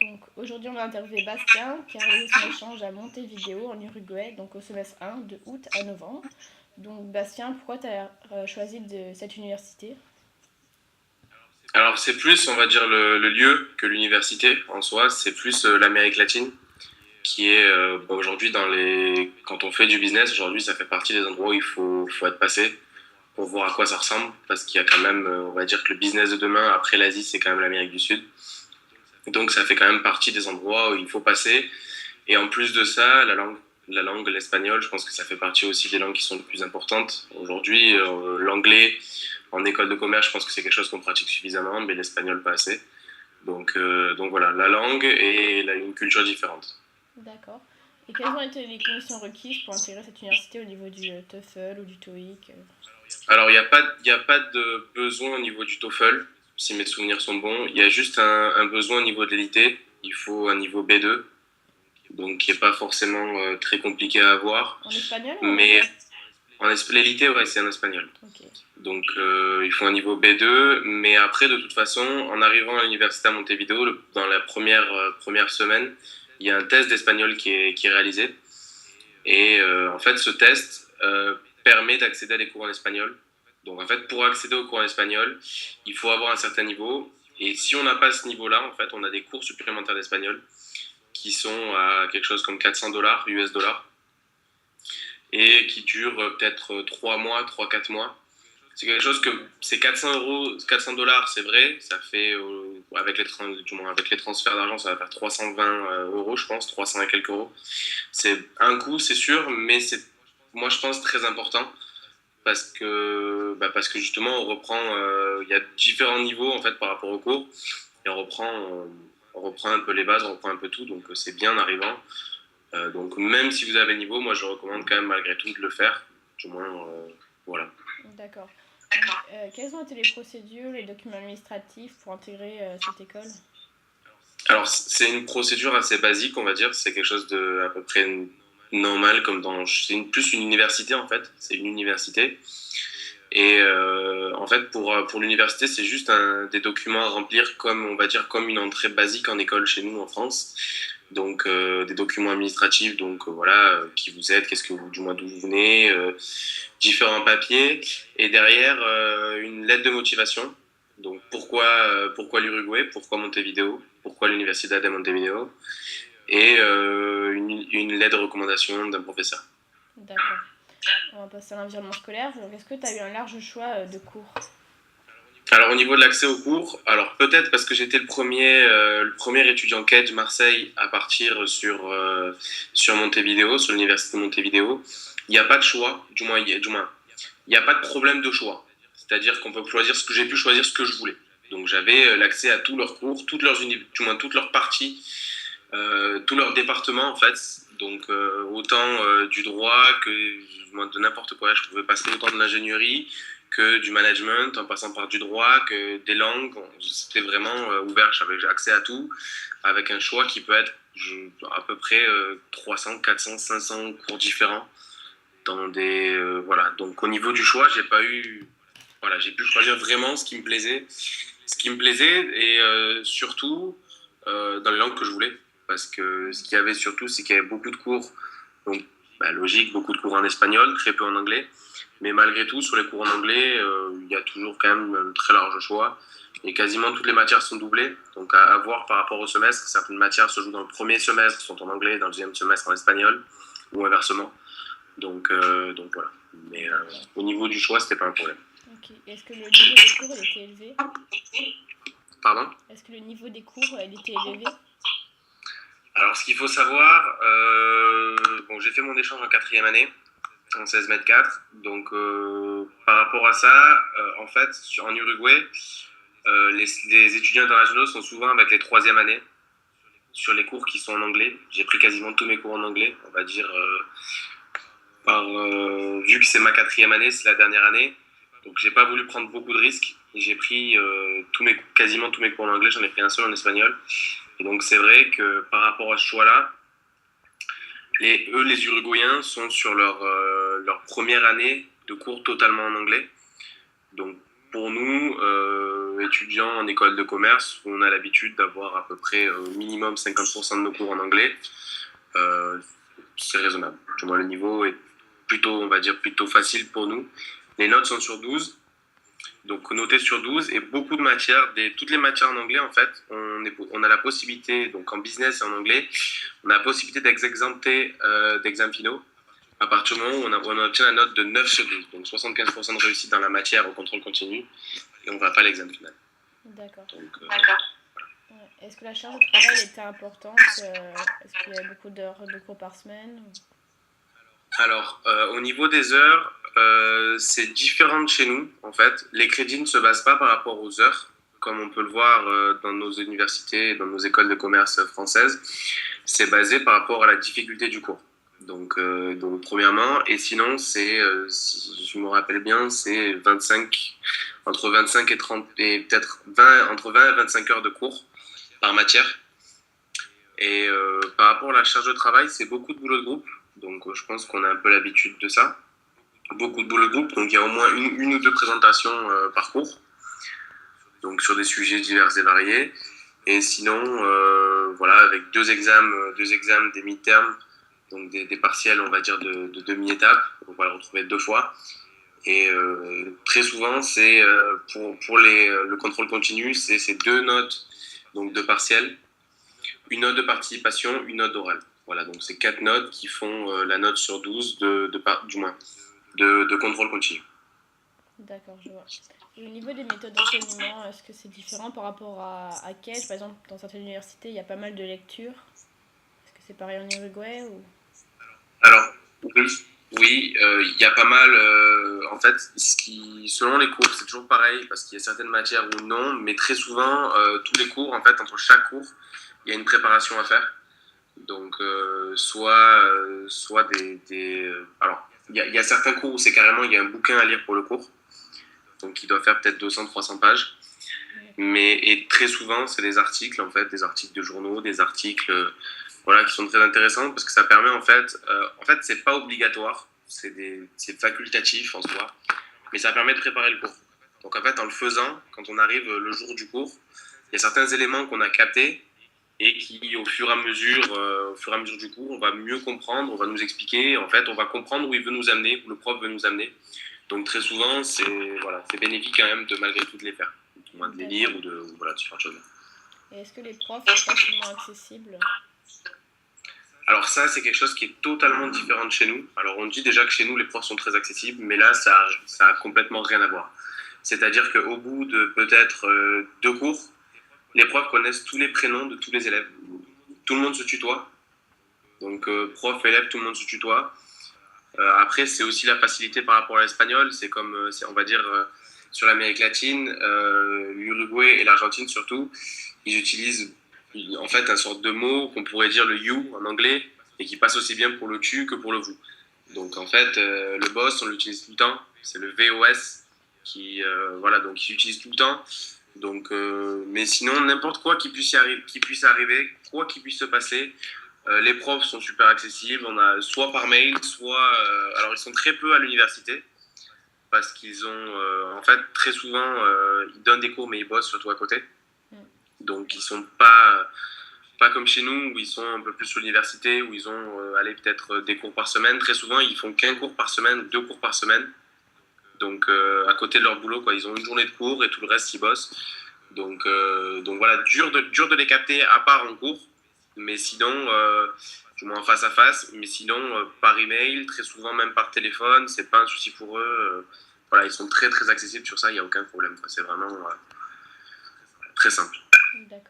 Donc aujourd'hui, on va interviewer Bastien qui a réalisé son échange à Montevideo en Uruguay, donc au semestre 1 de août à novembre. Donc Bastien, pourquoi tu as choisi cette université? Alors c'est plus, on va dire, le lieu que l'université en soi, c'est plus l'Amérique latine qui est aujourd'hui quand on fait du business, aujourd'hui ça fait partie des endroits où il faut être passé pour voir à quoi ça ressemble, parce qu'il y a quand même, on va dire que le business de demain, après l'Asie, c'est quand même l'Amérique du Sud. Donc ça fait quand même partie des endroits où il faut passer. Et en plus de ça, la langue, l'espagnol, je pense que ça fait partie aussi des langues qui sont les plus importantes. Aujourd'hui, l'anglais en école de commerce, je pense que c'est quelque chose qu'on pratique suffisamment, mais l'espagnol pas assez. Donc voilà, la langue et une culture différente. D'accord. Et quelles ont été les conditions requises pour intégrer cette université au niveau du TOEFL ou du TOEIC? Alors, il y a pas de besoin au niveau du TOEFL, si mes souvenirs sont bons. Il y a juste un besoin au niveau de l'élité. Il faut un niveau B2, donc qui n'est pas forcément très compliqué à avoir. En espagnol ou en Mais anglais? l'élité, ouais, c'est en espagnol. Ok. Donc, il faut un niveau B2. Mais après, de toute façon, en arrivant à l'université à Montevideo, dans la première semaine, il y a un test d'espagnol qui est réalisé. Et en fait, ce test permet d'accéder à des cours en espagnol. Donc en fait, pour accéder aux cours en espagnol, il faut avoir un certain niveau. Et si on n'a pas ce niveau-là, en fait, on a des cours supplémentaires d'espagnol qui sont à quelque chose comme 400 dollars, US dollars, et qui durent peut-être 3 mois, 3 4 mois. C'est quelque chose que c'est 400 euros, 400 dollars, c'est vrai. Ça fait, du moins avec les transferts d'argent, ça va faire 320 euros, je pense, 300 et quelques euros. C'est un coût, c'est sûr, mais c'est, moi, je pense, très important parce que justement, il y a différents niveaux en fait par rapport au cours et on reprend un peu les bases, on reprend un peu tout, donc c'est bien en arrivant. Donc même si vous avez le niveau, moi, je recommande quand même malgré tout de le faire, du moins, voilà. D'accord. Donc, quelles ont été les procédures, les documents administratifs pour intégrer cette école? Alors, c'est une procédure assez basique, on va dire. C'est quelque chose de à peu près normal, plus une université en fait. C'est une université. Et en fait, pour l'université, c'est juste des documents à remplir comme, on va dire, comme une entrée basique en école chez nous en France. Donc, des documents administratifs, donc voilà, qui vous aident, du moins d'où vous venez, différents papiers. Et derrière, une lettre de motivation. Donc, pourquoi l'Uruguay, pourquoi Montevideo, pourquoi l'Universidad de Montevideo, et une lettre de recommandation d'un professeur. D'accord. On va passer à l'environnement scolaire. Donc, est-ce que tu as eu un large choix de cours? Alors au niveau de l'accès aux cours, alors peut-être parce que j'étais le premier étudiant Kedge Marseille à partir sur Montevideo, sur l'université de Montevideo, il n'y a pas de choix, il n'y a pas de problème de choix. C'est-à-dire qu'on peut choisir j'ai pu choisir ce que je voulais. Donc j'avais l'accès à tous leurs cours, toutes leurs parties, tous leurs départements en fait. Donc autant du droit que de n'importe quoi. Je pouvais passer autant de l'ingénierie que du management, en passant par du droit, que des langues. C'était vraiment ouvert. J'avais accès à tout, avec un choix qui peut être à peu près 300, 400, 500 cours différents. Voilà. Donc au niveau du choix, j'ai pas eu. Voilà, j'ai pu choisir vraiment ce qui me plaisait. Ce qui me plaisait et surtout dans les langues que je voulais. Parce que ce qu'il y avait surtout, c'est qu'il y avait beaucoup de cours. Donc, logique, beaucoup de cours en espagnol, très peu en anglais. Mais malgré tout, sur les cours en anglais, il y a toujours quand même un très large choix. Et quasiment toutes les matières sont doublées. Donc à voir par rapport au semestre, certaines matières se jouent dans le premier semestre, sont en anglais, dans le deuxième semestre en espagnol, ou inversement. Donc voilà. Mais D'accord. au niveau du choix, c'était pas un problème. Ok. Est-ce que le niveau des cours il était élevé? Pardon. Est-ce que le niveau des cours il était élevé? Alors ce qu'il faut savoir, bon, j'ai fait mon échange en quatrième année, en 16 mètres 4. Donc par rapport à ça, en fait, en Uruguay, les étudiants internationaux sont souvent avec les troisième années sur les cours qui sont en anglais. J'ai pris quasiment tous mes cours en anglais, on va dire, vu que c'est ma quatrième année, c'est la dernière année. Donc j'ai pas voulu prendre beaucoup de risques. J'ai pris quasiment tous mes cours en anglais, j'en ai pris un seul en espagnol. Et donc c'est vrai que par rapport à ce choix-là, les Uruguayens sont sur leur première année de cours totalement en anglais. Donc pour nous, étudiants en école de commerce, on a l'habitude d'avoir à peu près au minimum 50% de nos cours en anglais. C'est raisonnable. Du moins, le niveau est plutôt, on va dire, plutôt facile pour nous. Les notes sont sur 12, donc noté sur 12, et beaucoup de matières, toutes les matières en anglais, en fait, on a la possibilité, donc en business et en anglais, on a la possibilité d'exempter d'examens finaux à partir du moment où on obtient la note de 9 sur 12, donc 75% de réussite dans la matière au contrôle continu, et on ne va pas à l'examen final. D'accord. Donc, Ouais. Est-ce que la charge de travail était importante? Est-ce qu'il y avait beaucoup d'heures de cours par semaine? Alors, au niveau des heures, c'est différent de chez nous, en fait. Les crédits ne se basent pas par rapport aux heures, comme on peut le voir dans nos universités, dans nos écoles de commerce françaises. C'est basé par rapport à la difficulté du cours. Donc premièrement, et sinon, si je me rappelle bien, c'est entre 25 et 30, et peut-être entre 20 et 25 heures de cours par matière. Et par rapport à la charge de travail, c'est beaucoup de boulot de groupe. Donc je pense qu'on a un peu l'habitude de ça. Beaucoup de boulot de groupe, donc il y a au moins une ou deux présentations par cours, donc sur des sujets divers et variés. Et sinon, voilà, avec deux examens, des mi-termes, donc des partiels, on va dire, de demi-étape. On va le retrouver 2 fois. Et très souvent, c'est pour le contrôle continu, c'est ces 2 notes donc de partiel, une note de participation, une note d'oral. Voilà, donc c'est 4 notes qui font la note sur 12 du moins de contrôle continu. D'accord, je vois. Et au niveau des méthodes d'enseignement, est-ce que c'est différent par rapport à Cage? Par exemple, dans certaines universités, il y a pas mal de lectures. Est-ce que c'est pareil en Uruguay ou... Alors, oui, il y a pas mal. En fait, selon les cours, c'est toujours pareil parce qu'il y a certaines matières où non, mais très souvent, tous les cours, en fait, entre chaque cours, il y a une préparation à faire. Donc, soit alors, il y a certains cours où c'est carrément, il y a un bouquin à lire pour le cours, donc il doit faire peut-être 200-300 pages. Et très souvent, c'est des articles, en fait, des articles de journaux, des articles voilà, qui sont très intéressants parce que ça permet, en fait, c'est pas obligatoire, c'est facultatif en soi, mais ça permet de préparer le cours. Donc, en fait, en le faisant, quand on arrive le jour du cours, il y a certains éléments qu'on a captés et qui, au fur et à mesure du cours, on va mieux comprendre, on va nous expliquer, en fait, on va comprendre où il veut nous amener, où le prof veut nous amener. Donc, très souvent, c'est bénéfique quand même de malgré tout de les faire, au moins de les lire ou de faire autre chose. Et est-ce que les profs sont facilement accessibles? Alors ça, c'est quelque chose qui est totalement différent de chez nous. Alors on dit déjà que chez nous, les profs sont très accessibles, mais là, ça a complètement rien à voir. C'est-à-dire qu'au bout de peut-être 2 cours, les profs connaissent tous les prénoms de tous les élèves. Tout le monde se tutoie. Donc prof, élève, tout le monde se tutoie. Après, c'est aussi la facilité par rapport à l'espagnol. C'est comme, on va dire, sur l'Amérique latine, l'Uruguay et l'Argentine surtout, ils utilisent en fait un sorte de mot qu'on pourrait dire le you en anglais et qui passe aussi bien pour le tu que pour le vous. Donc en fait, le boss, on l'utilise tout le temps. C'est le VOS voilà, donc il s'utilise tout le temps. Donc, mais sinon, n'importe quoi qui puisse arriver, quoi qui puisse se passer, les profs sont super accessibles. On a soit par mail, soit alors ils sont très peu à l'université parce qu'ils ont en fait très souvent ils donnent des cours mais ils bossent surtout à côté. Donc ils sont pas comme chez nous où ils sont un peu plus sur l'université où ils ont allé peut-être des cours par semaine. Très souvent ils font qu'un cours par semaine ou 2 cours par semaine. Donc à côté de leur boulot quoi, ils ont une journée de cours et tout le reste ils bossent. Donc voilà, dur de les capter à part en cours, mais sinon du moins face à face, mais sinon par email, très souvent même par téléphone, c'est pas un souci pour eux. Voilà, ils sont très très accessibles sur ça, il n'y a aucun problème. C'est vraiment très simple. D'accord.